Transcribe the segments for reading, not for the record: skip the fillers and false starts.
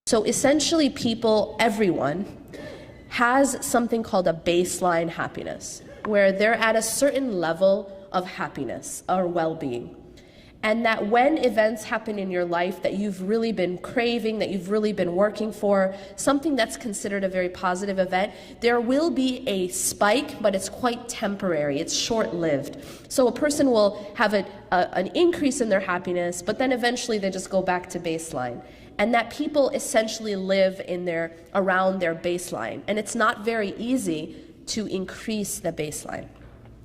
So essentially people, everyone, has something called a baseline happiness, where they're at a certain level of happiness or well-being. And that when events happen in your life that you've really been craving, that you've really been working for, something that's considered a very positive event, there will be a spike, but it's quite temporary, it's short-lived. So a person will have an increase in their happiness, but then eventually they just go back to baseline. And that people essentially live around their baseline. And it's not very easy to increase the baseline.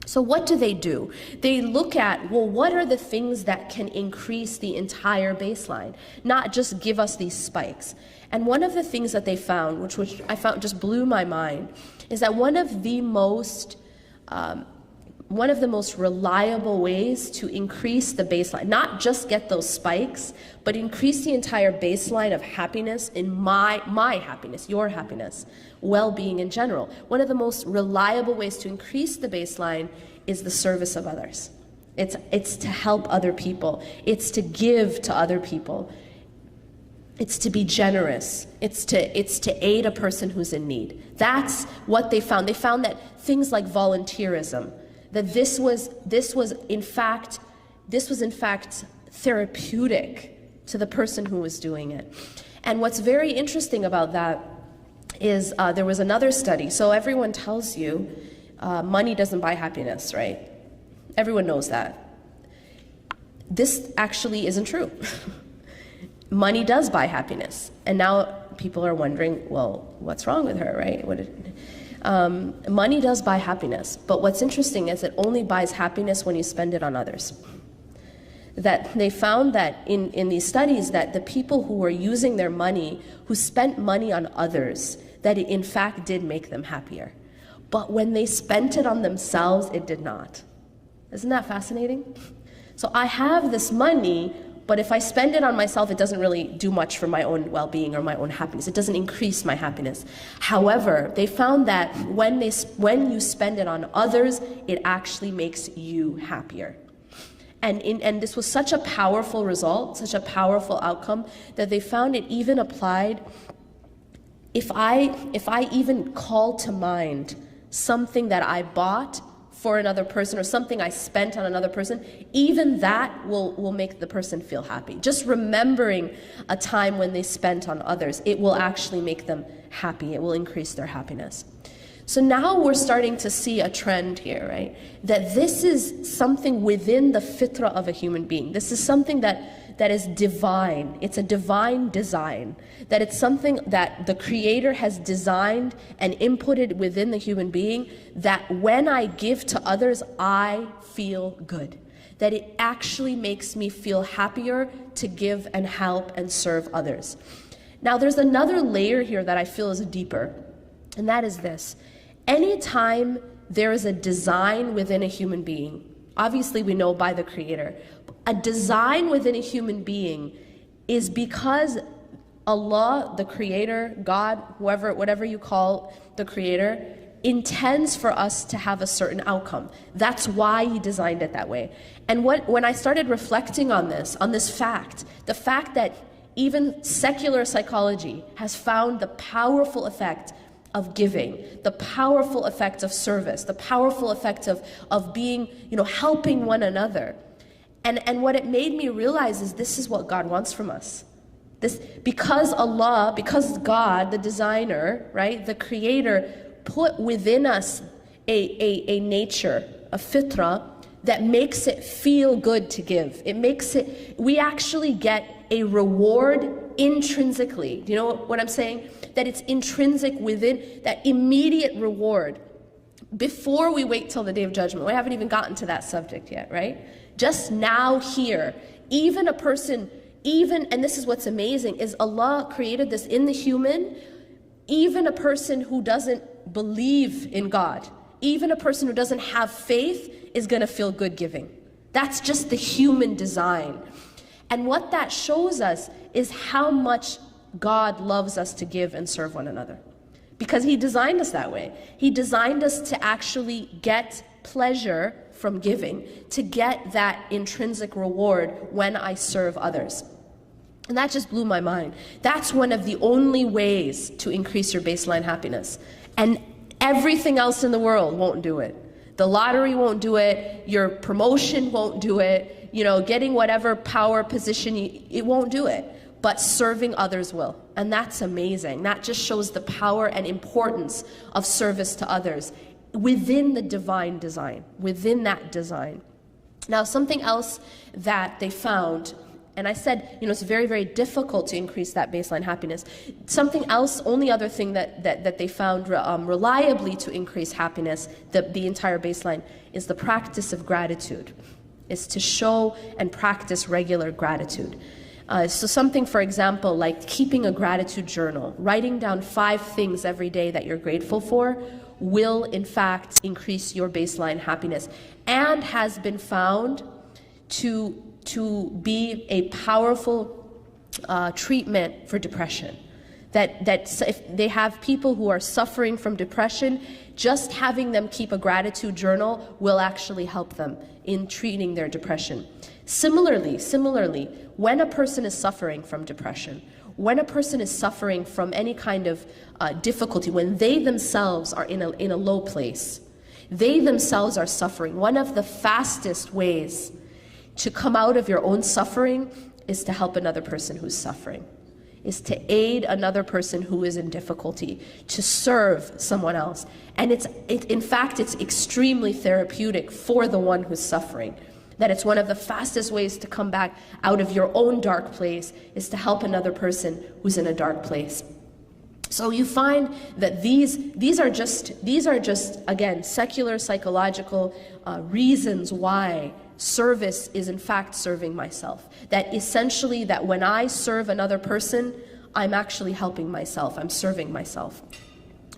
So what do? They look at, well, what are the things that can increase the entire baseline, not just give us these spikes. And one of the things that they found, which I found just blew my mind, is that one of the most reliable ways to increase the baseline, not just get those spikes, but increase the entire baseline of happiness in my happiness, your happiness, well-being in general. One of the most reliable ways to increase the baseline is the service of others. It's to help other people. It's to give to other people. It's to be generous. It's to aid a person who's in need. That's what they found. They found that things like volunteerism, that this was in fact therapeutic to the person who was doing it. And what's very interesting about that is there was another study. So everyone tells you money doesn't buy happiness, right? Everyone knows that. This actually isn't true. Money does buy happiness. And now people are wondering, well, what's wrong with her, right? Money does buy happiness, but what's interesting is it only buys happiness when you spend it on others. That they found that in these studies that the people who were using their money, who spent money on others, that it in fact did make them happier. But when they spent it on themselves, it did not. Isn't that fascinating? So I have this money, but if I spend it on myself, it doesn't really do much for my own well-being or my own happiness. It doesn't increase my happiness. However, they found that when you spend it on others, it actually makes you happier. And this was such a powerful result, such a powerful outcome, that they found it even applied. If I even call to mind something that I bought for another person or something I spent on another person, even that will make the person feel happy. Just remembering a time when they spent on others, it will actually make them happy. It will increase their happiness. So now we're starting to see a trend here, right? That this is something within the fitrah of a human being. This is something that is divine. It's a divine design. That it's something that the Creator has designed and inputted within the human being, that when I give to others, I feel good. That it actually makes me feel happier to give and help and serve others. Now there's another layer here that I feel is deeper, and that is this. Anytime there is a design within a human being, obviously we know by the Creator, a design within a human being is because Allah, the Creator, God, whatever you call the Creator, intends for us to have a certain outcome. That's why He designed it that way. And when I started reflecting on this fact, the fact that even secular psychology has found the powerful effect of giving, the powerful effect of service, the powerful effect of being, helping one another. And what it made me realize is this is what God wants from us. Because God, the designer, right, the Creator, put within us a nature, a fitrah, that makes it feel good to give. We actually get a reward intrinsically. Do you know what I'm saying? That it's intrinsic within, that immediate reward. Before we wait till the Day of Judgment, we haven't even gotten to that subject yet, right? Just now here, even a person, and this is what's amazing, is Allah created this in the human, even a person who doesn't believe in God, even a person who doesn't have faith is going to feel good giving. That's just the human design. And what that shows us is how much God loves us to give and serve one another. Because He designed us that way. He designed us to actually get pleasure from giving, to get that intrinsic reward when I serve others. And that just blew my mind. That's one of the only ways to increase your baseline happiness. And everything else in the world won't do it. The lottery won't do it, your promotion won't do it, getting whatever power position, it won't do it. But serving others will. And that's amazing. That just shows the power and importance of service to others within the divine design, within that design. Now, something else that they found, and I said, it's very, very difficult to increase that baseline happiness. Something else, only other thing that they found reliably to increase happiness, the entire baseline, is the practice of gratitude, is to show and practice regular gratitude. So something, for example, like keeping a gratitude journal, writing down 5 things every day that you're grateful for, will in fact increase your baseline happiness, and has been found to be a powerful treatment for depression. That if they have people who are suffering from depression, just having them keep a gratitude journal will actually help them in treating their depression. Similarly, when a person is suffering from depression, when a person is suffering from any kind of difficulty, when they themselves are in a low place, they themselves are suffering, one of the fastest ways to come out of your own suffering is to help another person who's suffering, is to aid another person who is in difficulty, to serve someone else. And in fact, it's extremely therapeutic for the one who's suffering. That it's one of the fastest ways to come back out of your own dark place is to help another person who's in a dark place. So you find that these are just again secular psychological reasons why service is in fact serving myself. That essentially that when I serve another person, I'm actually helping myself, I'm serving myself.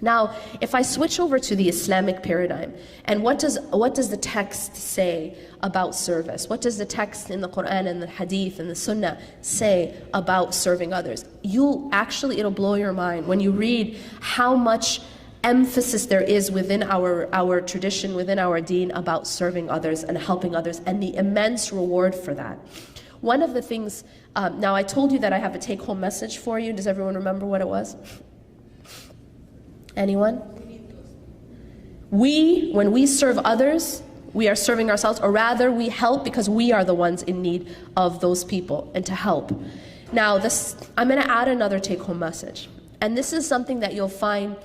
Now, if I switch over to the Islamic paradigm, and what does the text say about service? What does the text in the Quran and the Hadith and the Sunnah say about serving others? It'll blow your mind when you read how much emphasis there is within our tradition, within our deen, about serving others and helping others, and the immense reward for that. One of the things, now I told you that I have a take-home message for you. Does everyone remember what it was? Anyone? When we serve others, we are serving ourselves, or rather we help because we are the ones in need of those people and to help. Now, I'm going to add another take-home message. And this is something that you'll find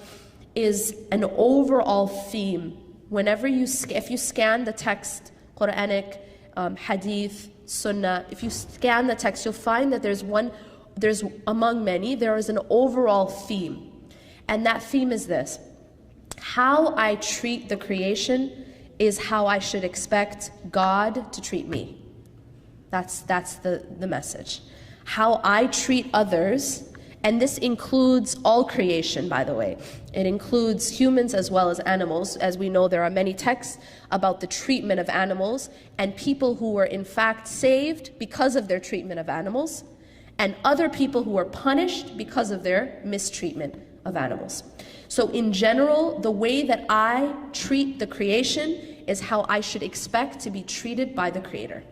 is an overall theme. If you scan the text, Quranic, Hadith, Sunnah, if you scan the text, you'll find that there's among many, there is an overall theme. And that theme is this: how I treat the creation is how I should expect God to treat me. That's the message. How I treat others, and this includes all creation, by the way. It includes humans as well as animals. As we know, there are many texts about the treatment of animals and people who were in fact saved because of their treatment of animals, and other people who were punished because of their mistreatment of animals. So in general, the way that I treat the creation is how I should expect to be treated by the Creator.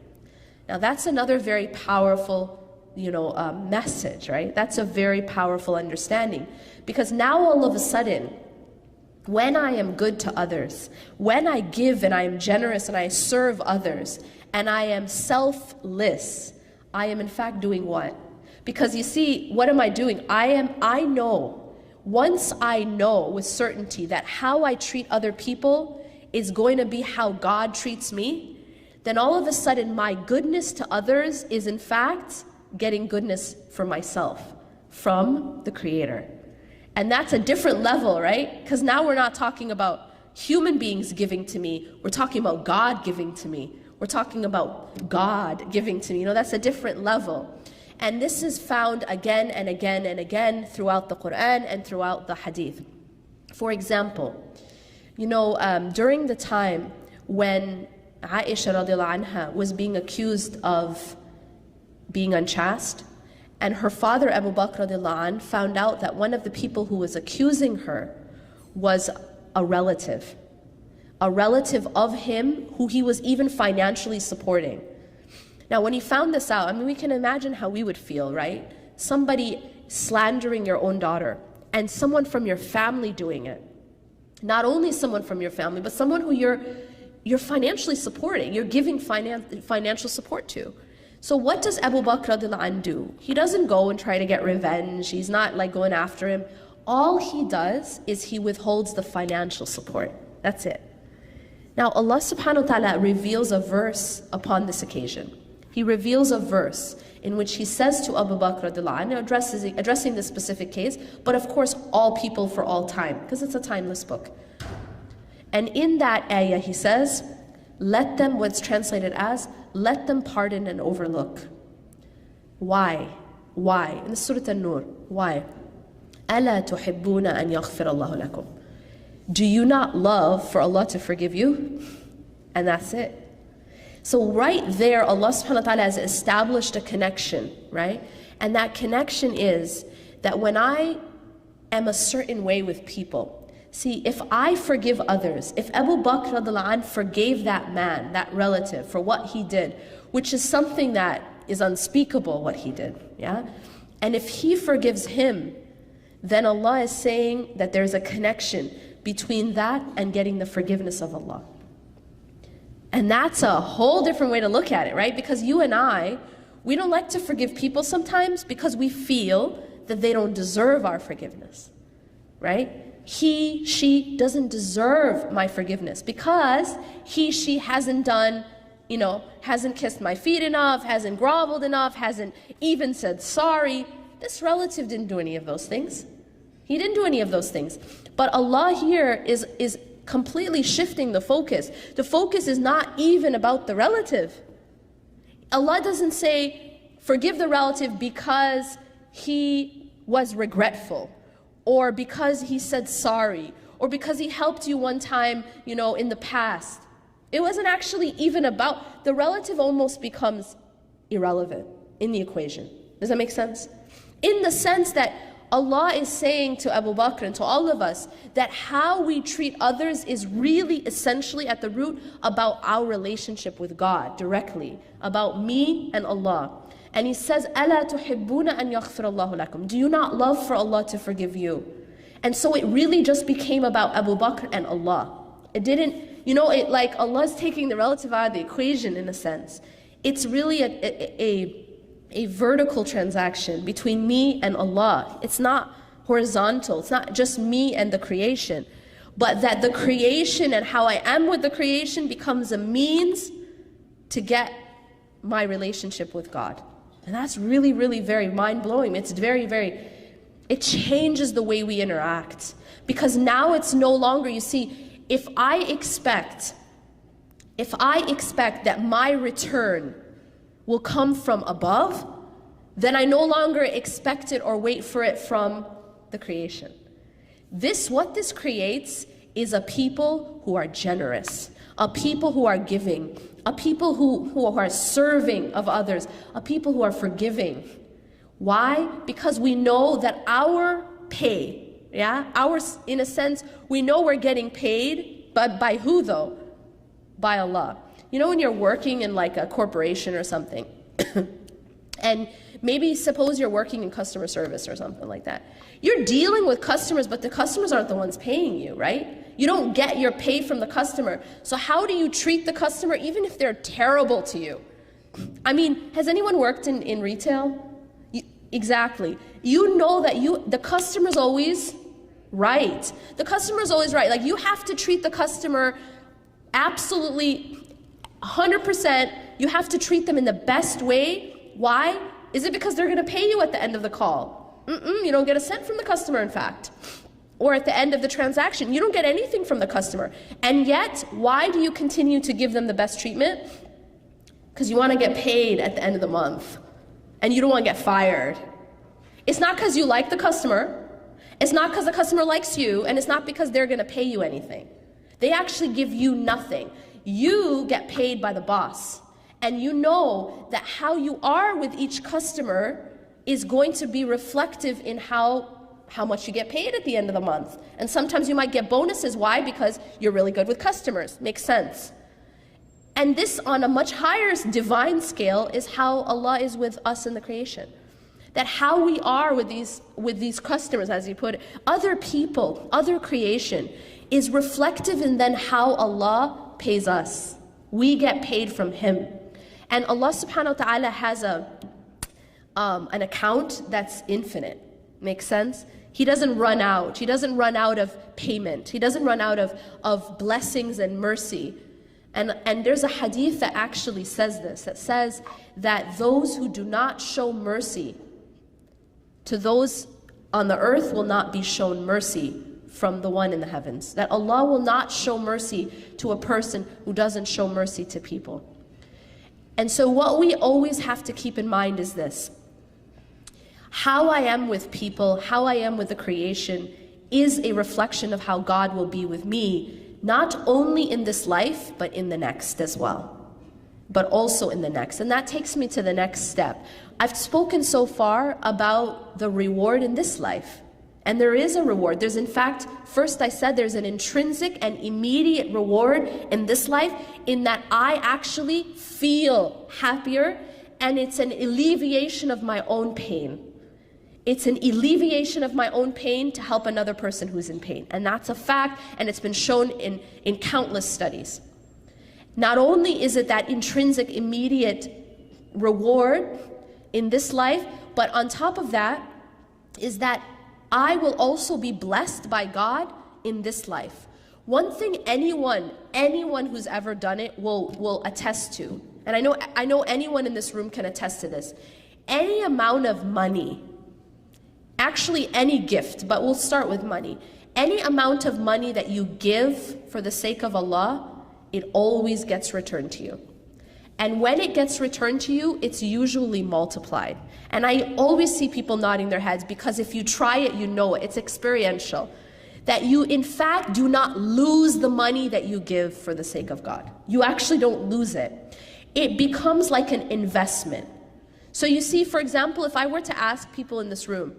Now that's another very powerful message, right? That's a very powerful understanding, because now all of a sudden, when I am good to others, when I give and I am generous and I serve others, and I am selfless, I am in fact doing what? Because you see, what am I doing? Once I know with certainty that how I treat other people is going to be how God treats me, then all of a sudden my goodness to others is in fact getting goodness for myself from the Creator. And that's a different level, right? Because now we're not talking about human beings giving to me, we're talking about God giving to me. We're talking about God giving to me. That's a different level. And this is found again and again and again throughout the Quran and throughout the Hadith. For example, during the time when Aisha radiallahu anha was being accused of being unchaste, and her father Abu Bakr radiallahu anh found out that one of the people who was accusing her was a relative a relative of him who he was even financially supporting. Now, when he found this out, I mean, we can imagine how we would feel, right? Somebody slandering your own daughter, and someone from your family doing it. Not only someone from your family, but someone who you're financially supporting, you're giving financial support to. So what does Abu Bakr radiallahu anh do? He doesn't go and try to get revenge. He's not like going after him. All he does is he withholds the financial support. That's it. Now Allah subhanahu wa ta'ala reveals a verse upon this occasion. He reveals a verse in which he says to Abu Bakr radiallahu anh, addressing this specific case, but of course all people for all time, because it's a timeless book. And in that ayah he says, let them, what's translated as, let them pardon and overlook. Why? Why? In the Surah An-Nur, why? أَلَا تُحِبُّونَ أَن يَغْفِرَ اللَّهُ لَكُمْ. Do you not love for Allah to forgive you? And that's it. So right there, Allah subhanahu wa ta'ala has established a connection, right? And that connection is that when I am a certain way with people, see, if I forgive others, if Abu Bakr radiallahu anh forgave that man, that relative, for what he did, which is something that is unspeakable, what he did, yeah? And if he forgives him, then Allah is saying that there's a connection between that and getting the forgiveness of Allah. And that's a whole different way to look at it, right? Because you and I, we don't like to forgive people sometimes because we feel that they don't deserve our forgiveness, right? He, she doesn't deserve my forgiveness because he, she hasn't done, hasn't kissed my feet enough, hasn't groveled enough, hasn't even said sorry. This relative didn't do any of those things. He didn't do any of those things. But Allah here is completely shifting the focus. The focus is not even about the relative. Allah doesn't say, forgive the relative because he was regretful, or because he said sorry, or because he helped you one time, in the past. It wasn't actually even about, the relative almost becomes irrelevant in the equation. Does that make sense? In the sense that Allah is saying to Abu Bakr and to all of us that how we treat others is really essentially at the root about our relationship with God directly, about me and Allah. And he says, أَلَا تُحِبُّونَ أَن يَغْفِرَ اللَّهُ لَكُمْ. Do you not love for Allah to forgive you? And so it really just became about Abu Bakr and Allah. It didn't, like Allah's taking the relative out of the equation in a sense. It's really a vertical transaction between me and Allah. It's not horizontal. It's not just me and the creation, but that the creation and how I am with the creation becomes a means to get my relationship with God. And that's really, really very mind-blowing. It's very, it changes the way we interact. Because now it's no longer, you see, if I expect that my return will come from above, then I no longer expect it or wait for it from the creation. What this creates is a people who are generous, a people who are giving, a people who are serving of others, a people who are forgiving. Why? Because we know that our pay, in a sense, we know we're getting paid, but by who though? By Allah. When you're working in like a corporation or something, and maybe suppose you're working in customer service or something like that. You're dealing with customers, but the customers aren't the ones paying you, right? You don't get your pay from the customer. So how do you treat the customer even if they're terrible to you? I mean, has anyone worked in retail? Exactly. You know that the customer's always right. The customer's always right. Like, you have to treat the customer absolutely 100%. You have to treat them in the best way. Why? Is it because they're going to pay you at the end of the call? You don't get a cent from the customer, in fact. Or at the end of the transaction, you don't get anything from the customer. And yet, why do you continue to give them the best treatment? Because you want to get paid at the end of the month. And you don't want to get fired. It's not because you like the customer. It's not because the customer likes you. And it's not because they're going to pay you anything. They actually give you nothing. You get paid by the boss. And you know that how you are with each customer is going to be reflective in how how much you get paid at the end of the month. And sometimes you might get bonuses. Why? Because you're really good with customers. Makes sense. And this, on a much higher divine scale, is how Allah is with us in the creation. That how we are with these customers, as you put it, other people, other creation, is reflective in then how Allah pays us. We get paid from Him. And Allah subhanahu wa ta'ala has an account that's infinite. Makes sense? He doesn't run out. He doesn't run out of payment. He doesn't run out of blessings and mercy. And there's a hadith that actually says this. That says that those who do not show mercy to those on the earth will not be shown mercy from the one in the heavens. That Allah will not show mercy to a person who doesn't show mercy to people. And so what we always have to keep in mind is this. How I am with people, how I am with the creation, is a reflection of how God will be with me, not only in this life, but in the next as well. But also in the next. And that takes me to the next step. I've spoken so far about the reward in this life. And there is a reward. There's, in fact, first I said there's an intrinsic and immediate reward in this life, in that I actually feel happier, and it's an alleviation of my own pain. It's an alleviation of my own pain to help another person who's in pain. And that's a fact, and it's been shown in countless studies. Not only is it that intrinsic, immediate reward in this life, but on top of that is that I will also be blessed by God in this life. One thing anyone who's ever done it will attest to, and I know anyone in this room can attest to this. Any amount of money, actually any gift, but we'll start with money. Any amount of money that you give for the sake of Allah, it always gets returned to you. And when it gets returned to you, it's usually multiplied. And I always see people nodding their heads, because if you try it, you know it. It's experiential. That you, in fact, do not lose the money that you give for the sake of God. You actually don't lose it. It becomes like an investment. So you see, for example, if I were to ask people in this room,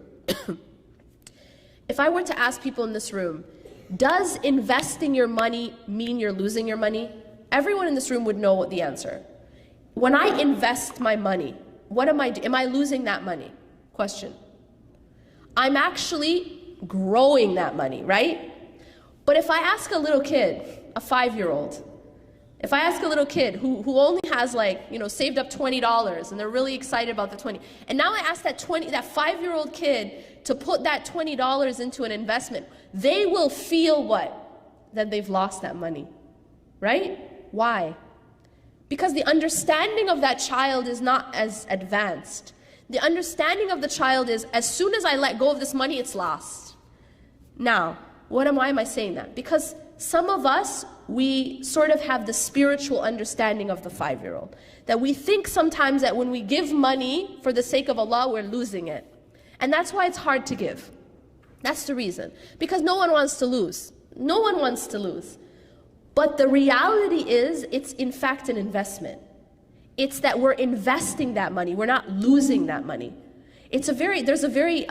does investing your money mean you're losing your money? Everyone in this room would know what the answer. When I invest my money, what am I doing? Am I losing that money? Question. I'm actually growing that money, right? But if I ask a little kid, a 5-year-old, if I ask a little kid who only has saved up $20 and they're really excited about the 20, and now I ask that 5-year-old kid to put that $20 into an investment, they will feel what? That they've lost that money, right? Why? Because the understanding of that child is not as advanced. The understanding of the child is, as soon as I let go of this money, it's lost. Now, why am I saying that? Because some of us, we sort of have the spiritual understanding of the 5-year-old. That we think sometimes that when we give money for the sake of Allah, we're losing it. And that's why it's hard to give. That's the reason. Because no one wants to lose. No one wants to lose. But the reality is, it's in fact an investment. It's that we're investing that money. We're not losing that money. There's a very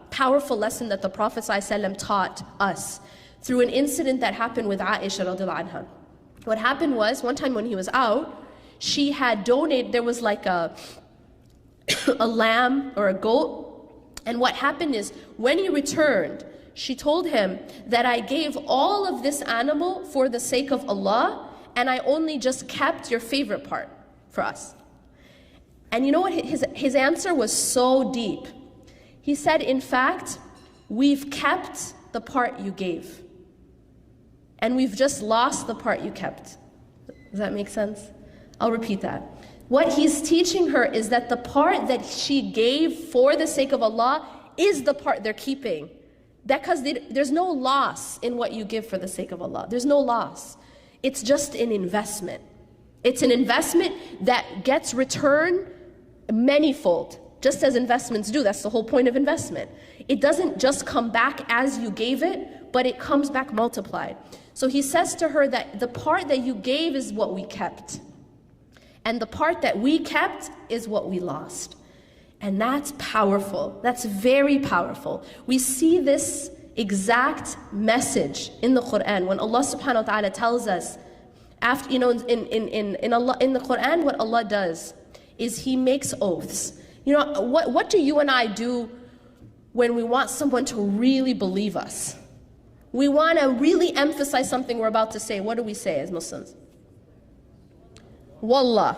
powerful lesson that the Prophet ﷺ taught us through an incident that happened with Aisha radiallahu anha. What happened was, one time when he was out, she had donated, there was like a lamb or a goat. And what happened is, when he returned, she told him that I gave all of this animal for the sake of Allah, and I only just kept your favorite part for us. And you know what? His answer was so deep. He said, in fact, we've kept the part you gave, and we've just lost the part you kept. Does that make sense? I'll repeat that. What he's teaching her is that the part that she gave for the sake of Allah is the part they're keeping. Because there's no loss in what you give for the sake of Allah. There's no loss. It's just an investment. It's an investment that gets returned manyfold, just as investments do. That's the whole point of investment. It doesn't just come back as you gave it, but it comes back multiplied. So he says to her that the part that you gave is what we kept. And the part that we kept is what we lost. And that's powerful. That's very powerful. We see this exact message in the Quran when Allah subhanahu wa ta'ala tells us, after, in the Quran, what Allah does is He makes oaths. What do you and I do when we want someone to really believe us? We want to really emphasize something we're about to say. What do we say as Muslims? Wallah.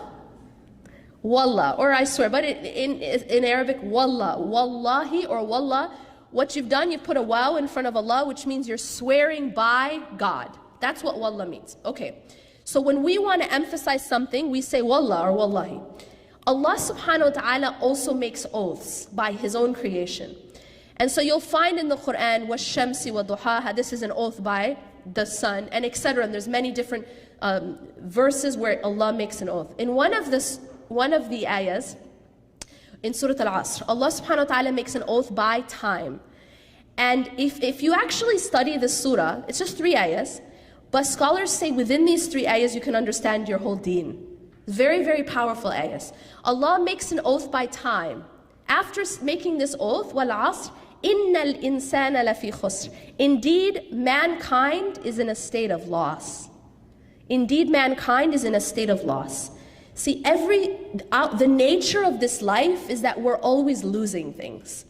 Wallah, or I swear, but in Arabic, wallah, wallahi or wallah. What you've done, you've put a waw in front of Allah, which means you're swearing by God. That's what wallah means. Okay, so when we want to emphasize something, we say wallah or wallahi. Allah subhanahu wa ta'ala also makes oaths by His own creation. And so you'll find in the Quran, وَالشَّمْسِ وَضُحَاهَا, this is an oath by the sun, and etc. And there's many different verses where Allah makes an oath. In one of the ayahs, in Surah Al-Asr, Allah subhanahu wa ta'ala makes an oath by time. And if you actually study the surah, it's just 3 ayahs, but scholars say within these 3 ayahs you can understand your whole deen. Very, very powerful ayahs. Allah makes an oath by time. After making this oath, وَالْعَصْرِ إِنَّ الْإِنسَانَ لَفِي خُسْرٍ, indeed, mankind is in a state of loss. Indeed, mankind is in a state of loss. See, the nature of this life is that we're always losing things.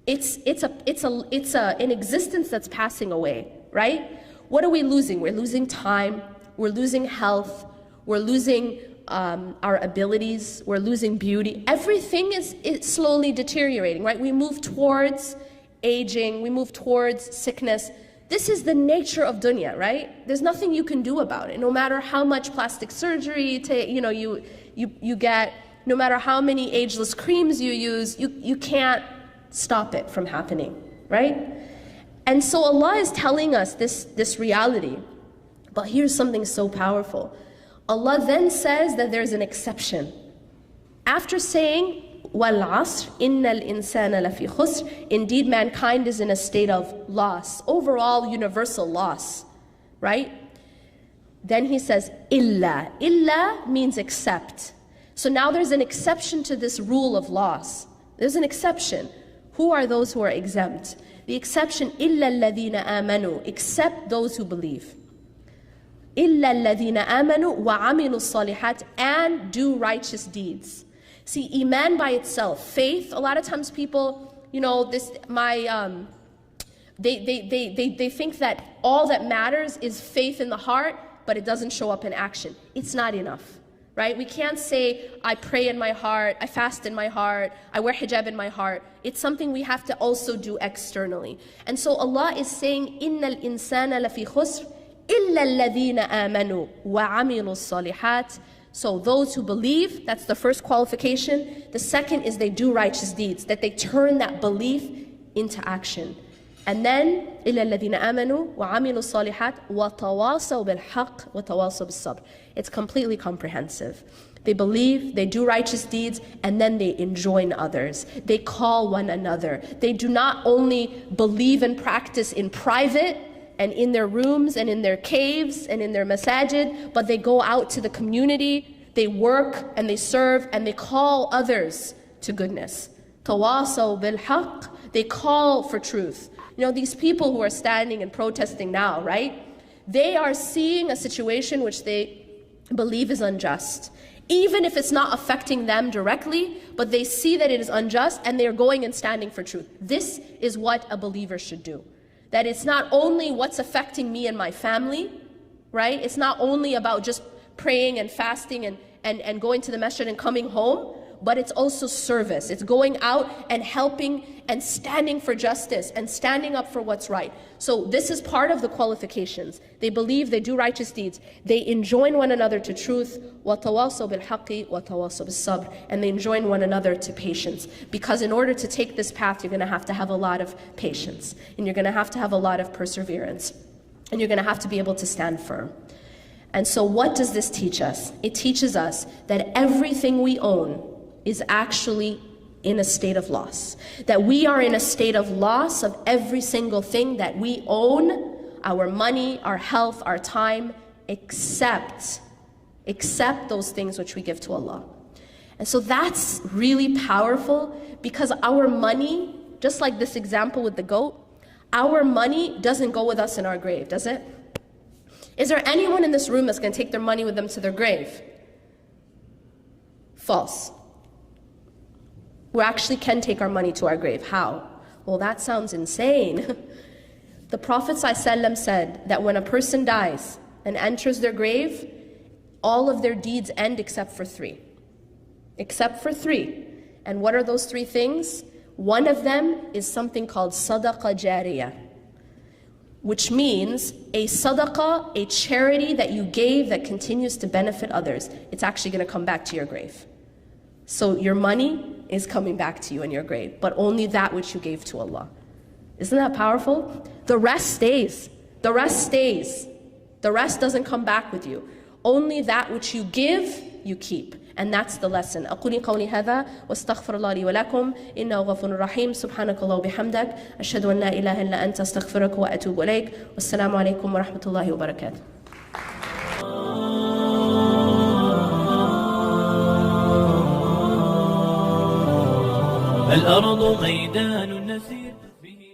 It's an existence that's passing away, right? What are we losing? We're losing time, we're losing health, we're losing our abilities, we're losing beauty. Everything is slowly deteriorating, right? We move towards aging, we move towards sickness. This is the nature of dunya, right? There's nothing you can do about it. No matter how much plastic surgery you get, no matter how many ageless creams you use, you can't stop it from happening, right? And so Allah is telling us this reality. But here's something so powerful. Allah then says that there's an exception. After saying, وَالْعَصْرِ إِنَّ الْإِنسَانَ لَفِي خُسْرٍ, indeed mankind is in a state of loss, overall universal loss, right? Then He says, إِلَّا. إِلَّا means except. So now there's an exception to this rule of loss. There's an exception. Who are those who are exempt? The exception, إِلَّا الَّذِينَ آمَنُوا, except those who believe. إِلَّا الَّذِينَ آمَنُوا وَعَمِلُوا الصَّالِحَاتِ, and do righteous deeds. See, iman by itself, faith, a lot of times people, they think that all that matters is faith in the heart, but it doesn't show up in action. It's not enough, right? We can't say, I pray in my heart, I fast in my heart, I wear hijab in my heart. It's something we have to also do externally. And so Allah is saying, إِنَّ الْإِنسَانَ لَفِي خُسْرٍ إِلَّا الَّذِينَ آمَنُوا وَعَمِلُوا الصَّالِحَاتِ. So those who believe, that's the first qualification. The second is they do righteous deeds, that they turn that belief into action. And then, إِلَّا الَّذِينَ آمَنُوا وَعَمِلُوا الصَّالِحَاتِ وَتَوَاصَوْا بِالْحَقِّ وَتَوَاصَوْا بِالصَّبْرِ. It's completely comprehensive. They believe, they do righteous deeds, and then they enjoin others. They call one another. They do not only believe and practice in private, and in their rooms and in their caves and in their masajid, but they go out to the community, they work and they serve and they call others to goodness. Tawasaw bil haqq, they call for truth. These people who are standing and protesting now, right? They are seeing a situation which they believe is unjust. Even if it's not affecting them directly, but they see that it is unjust and they're going and standing for truth. This is what a believer should do. That it's not only what's affecting me and my family, right? It's not only about just praying and fasting and going to the masjid and coming home, but it's also service. It's going out and helping and standing for justice and standing up for what's right. So this is part of the qualifications. They believe, they do righteous deeds. They enjoin one another to truth, وَتَوَاصَوْا بِالْحَقِّ وَتَوَاصَوْا بِالصَّبْرِ, and they enjoin one another to patience. Because in order to take this path, you're going to have a lot of patience, and you're going to have a lot of perseverance, and you're going to have to be able to stand firm. And so what does this teach us? It teaches us that everything we own is actually in a state of loss. That we are in a state of loss of every single thing that we own, our money, our health, our time, except those things which we give to Allah. And so that's really powerful, Because our money, just like this example with the goat, our money doesn't go with us in our grave, does it? Is there anyone in this room that's going to take their money with them to their grave? False. We actually can take our money to our grave. How? Well, that sounds insane. The Prophet ﷺ said that when a person dies and enters their grave, all of their deeds end except for three. Except for three. And what are those three things? One of them is something called Sadaqa jariyah, which means a sadaqah, a charity that you gave that continues to benefit others. It's actually going to come back to your grave. So your money is coming back to you in your grave, but only that which you gave to Allah. Isn't that powerful? The rest stays. The rest stays. The rest doesn't come back with you. Only that which you give, you keep. And that's the lesson. أقول قولي هذا واستغفر الله لي ولكم إنه غفور رحيم سبحانك الله وبحمدك أشهد أن لا إله إلا أنت أستغفرك وأتوب إليك والسلام عليكم ورحمة الله وبركاته. الأرض ميدان نسير فيه